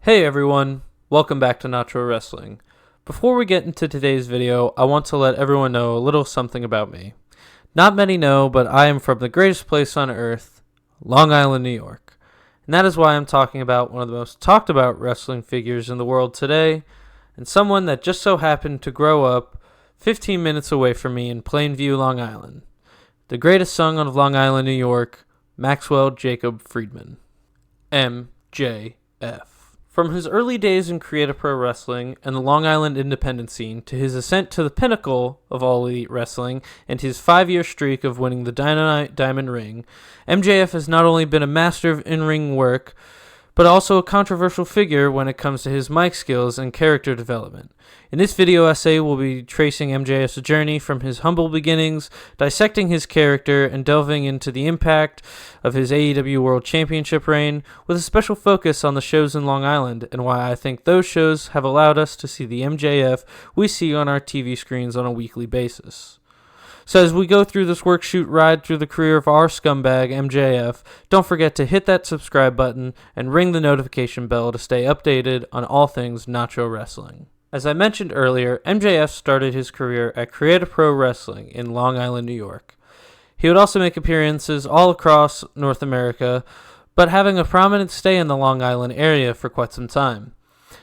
Hey everyone, welcome back to Nacho Wrestling. Before we get into today's video, I want to let everyone know a little something about me. Not many know, but I am from the greatest place on earth, Long Island, New York. And that is why I'm talking about one of the most talked about wrestling figures in the world today, and someone that just so happened to grow up 15 minutes away from me in Plainview, Long Island. The greatest son of Long Island, New York, Maxwell Jacob Friedman. MJF. From his early days in Creative Pro Wrestling and the Long Island independent scene to his ascent to the pinnacle of All Elite Wrestling and his 5-year streak of winning the Dynamite Diamond Ring, MJF has not only been a master of in-ring work, but also a controversial figure when it comes to his mic skills and character development. In this video essay, we'll be tracing MJF's journey from his humble beginnings, dissecting his character, and delving into the impact of his AEW World Championship reign, with a special focus on the shows in Long Island and why I think those shows have allowed us to see the MJF we see on our TV screens on a weekly basis. So as we go through this workshoot ride through the career of our scumbag MJF, don't forget to hit that subscribe button and ring the notification bell to stay updated on all things Nacho Wrestling. As I mentioned earlier, MJF started his career at Creative Pro Wrestling in Long Island, New York. He would also make appearances all across North America, but having a prominent stay in the Long Island area for quite some time.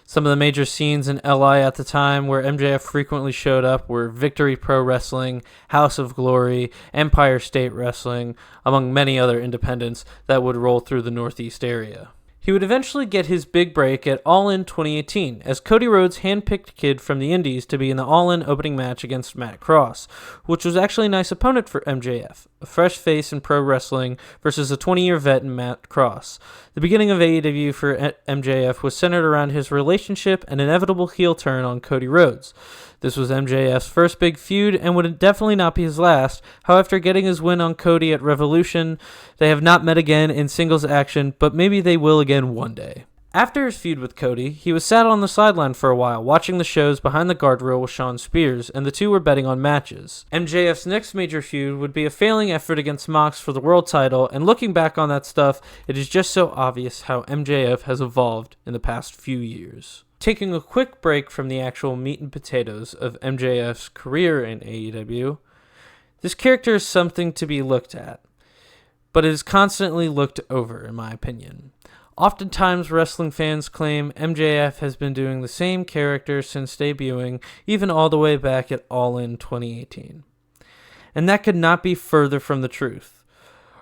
Some of the major scenes in LI at the time where MJF frequently showed up were Victory Pro Wrestling, House of Glory, Empire State Wrestling, among many other independents that would roll through the Northeast area. He would eventually get his big break at All In 2018, as Cody Rhodes handpicked Kid from the Indies to be in the All In opening match against Matt Cross, which was actually a nice opponent for MJF, a fresh face in pro wrestling versus a 20-year vet in Matt Cross. The beginning of AEW for MJF was centered around his relationship and inevitable heel turn on Cody Rhodes. This was MJF's first big feud and would definitely not be his last. However, getting his win on Cody at Revolution, they have not met again in singles action, but maybe they will again one day. After his feud with Cody, he was sat on the sideline for a while, watching the shows behind the guardrail with Shawn Spears, and the two were betting on matches. MJF's next major feud would be a failing effort against Mox for the world title, and looking back on that stuff, it is just so obvious how MJF has evolved in the past few years. Taking a quick break from the actual meat and potatoes of MJF's career in AEW, this character is something to be looked at, but it is constantly looked over, in my opinion. Oftentimes, wrestling fans claim MJF has been doing the same character since debuting, even all the way back at All In 2018. And that could not be further from the truth.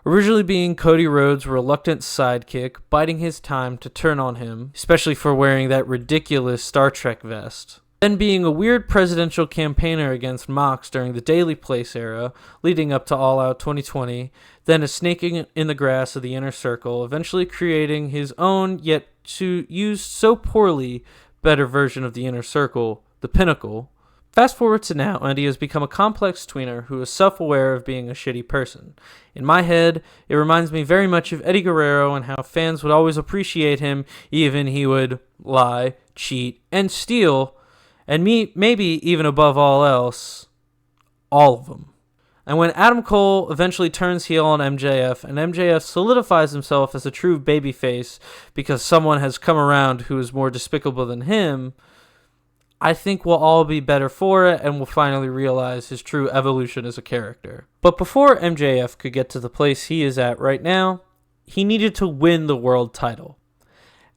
Originally being Cody Rhodes' reluctant sidekick, biding his time to turn on him, especially for wearing that ridiculous Star Trek vest. Then being a weird presidential campaigner against Mox during the Daily Place era, leading up to All Out 2020, then a snaking in the grass of the Inner Circle, eventually creating his own, yet used so poorly, better version of the Inner Circle, the Pinnacle. Fast forward to now, and he has become a complex tweener who is self-aware of being a shitty person. In my head, it reminds me very much of Eddie Guerrero and how fans would always appreciate him, even he would lie, cheat, and steal, and maybe even above all else, all of them. And when Adam Cole eventually turns heel on MJF, and MJF solidifies himself as a true babyface because someone has come around who is more despicable than him, I think we'll all be better for it and we'll finally realize his true evolution as a character. But before MJF could get to the place he is at right now, he needed to win the world title.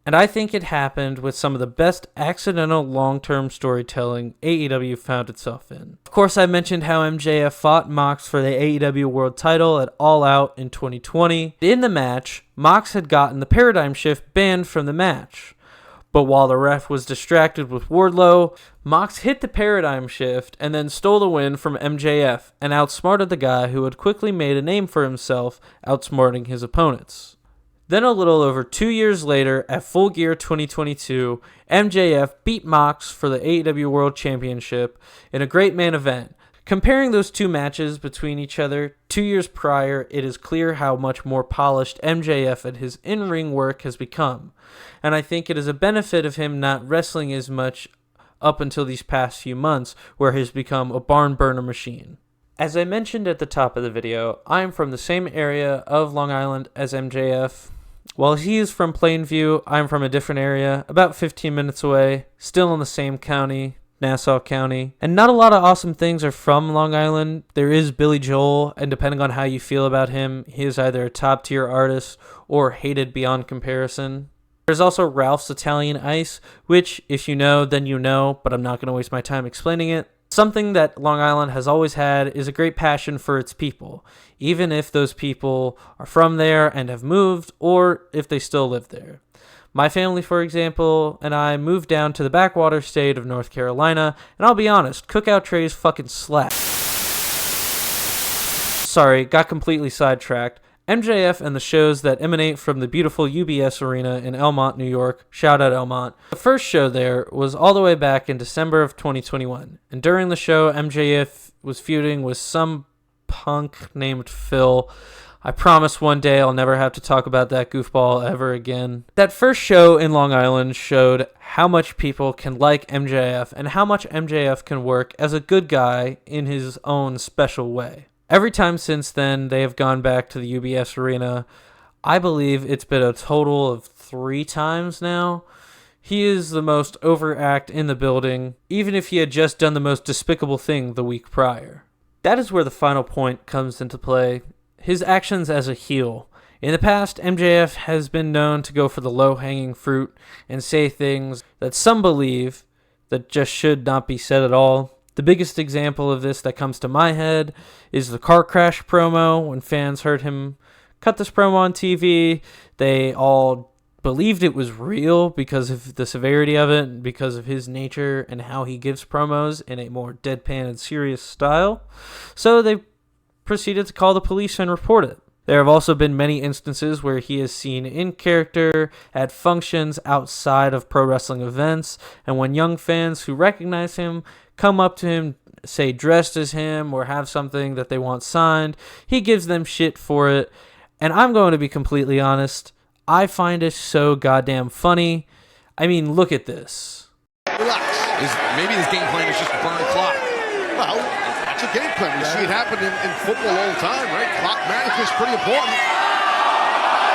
And I think it happened with some of the best accidental long-term storytelling AEW found itself in. Of course, I mentioned how MJF fought Mox for the AEW World title at All Out in 2020. In the match, Mox had gotten the Paradigm Shift banned from the match. But while the ref was distracted with Wardlow, Mox hit the Paradigm Shift and then stole the win from MJF and outsmarted the guy who had quickly made a name for himself, outsmarting his opponents. Then a little over 2 years later, at Full Gear 2022, MJF beat Mox for the AEW World Championship in a great main event. Comparing those two matches between each other 2 years prior, it is clear how much more polished MJF and his in-ring work has become. And I think it is a benefit of him not wrestling as much up until these past few months, where he's become a barn burner machine. As I mentioned at the top of the video, I am from the same area of Long Island as MJF. While he is from Plainview, I'm from a different area, about 15 minutes away, still in the same county, Nassau County. And not a lot of awesome things are from Long Island. There is Billy Joel, and depending on how you feel about him, he is either a top tier artist or hated beyond comparison. There's also Ralph's Italian Ice, which, if you know, then you know, but I'm not going to waste my time explaining it. Something that Long Island has always had is a great passion for its people, even if those people are from there and have moved, or if they still live there. My family, for example, and I moved down to the backwater state of North Carolina, and I'll be honest, cookout trays fucking slap. Sorry, got completely sidetracked. MJF and the shows that emanate from the beautiful UBS Arena in Elmont, New York. Shout out Elmont. The first show there was all the way back in December of 2021. And during the show, MJF was feuding with some punk named Phil. I promise one day I'll never have to talk about that goofball ever again. That first show in Long Island showed how much people can like MJF and how much MJF can work as a good guy in his own special way. Every time since then, they have gone back to the UBS Arena. I believe it's been a total of 3 times now. He is the most overact in the building, even if he had just done the most despicable thing the week prior. That is where the final point comes into play. His actions as a heel. In the past, MJF has been known to go for the low-hanging fruit and say things that some believe that just should not be said at all. The biggest example of this that comes to my head is the car crash promo. When fans heard him cut this promo on TV, they all believed it was real because of the severity of it and because of his nature and how he gives promos in a more deadpan and serious style. So they proceeded to call the police and report it. There have also been many instances where he is seen in character at functions outside of pro wrestling events, and when young fans who recognize him come up to him, say dressed as him, or have something that they want signed, he gives them shit for it. And I'm going to be completely honest, I find it so goddamn funny. I mean, look at this. Relax. Maybe his game plan is just burn the clock. Well, that's a game plan. We see it happen in football all the time, right? Clock management is pretty important.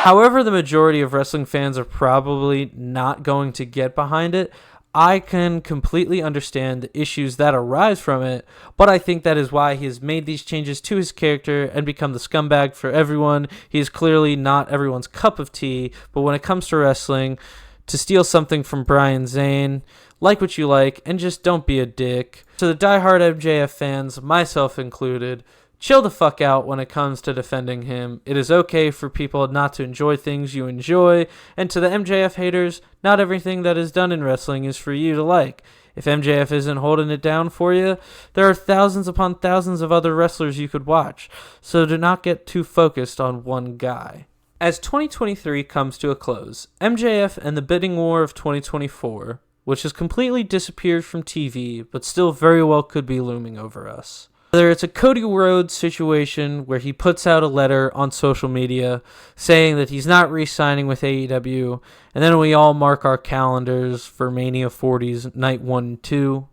However, the majority of wrestling fans are probably not going to get behind it. I can completely understand the issues that arise from it, but I think that is why he has made these changes to his character and become the scumbag for everyone. He is clearly not everyone's cup of tea, but when it comes to wrestling, to steal something from Brian Zane, like what you like, and just don't be a dick. To the diehard MJF fans, myself included, chill the fuck out when it comes to defending him. It is okay for people not to enjoy things you enjoy. And to the MJF haters, not everything that is done in wrestling is for you to like. If MJF isn't holding it down for you, there are thousands upon thousands of other wrestlers you could watch. So do not get too focused on one guy. As 2023 comes to a close, MJF and the bidding war of 2024, which has completely disappeared from TV, but still very well could be looming over us. Whether it's a Cody Rhodes situation where he puts out a letter on social media saying that he's not re-signing with AEW, and then we all mark our calendars for Mania 40's Night 1 and 2,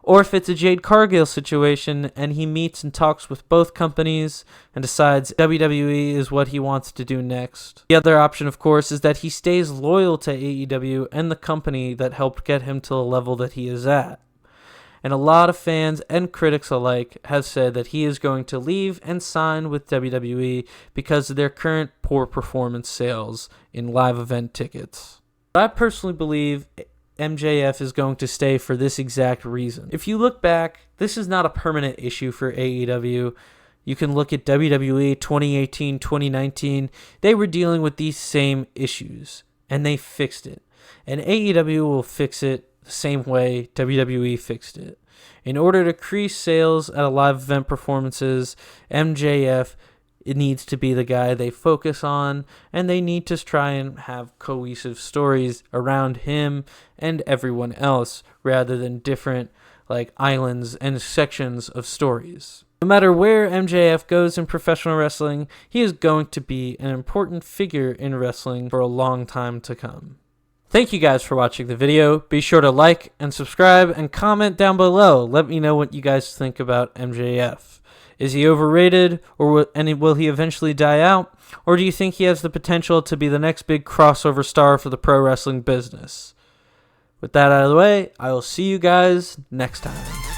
or if it's a Jade Cargill situation and he meets and talks with both companies and decides WWE is what he wants to do next. The other option, of course, is that he stays loyal to AEW and the company that helped get him to the level that he is at. And a lot of fans and critics alike have said that he is going to leave and sign with WWE because of their current poor performance sales in live event tickets. But I personally believe MJF is going to stay for this exact reason. If you look back, this is not a permanent issue for AEW. You can look at WWE 2018, 2019. They were dealing with these same issues, and they fixed it. And AEW will fix it the same way WWE fixed it. In order to increase sales at a live event performances, MJF, it needs to be the guy they focus on, and they need to try and have cohesive stories around him and everyone else rather than different islands and sections of stories. No matter where MJF goes in professional wrestling, he is going to be an important figure in wrestling for a long time to come. Thank you guys for watching the video. Be sure to like and subscribe and comment down below. Let me know what you guys think about MJF. Is he overrated, and will he eventually die out? Or do you think he has the potential to be the next big crossover star for the pro wrestling business? With that out of the way, I will see you guys next time.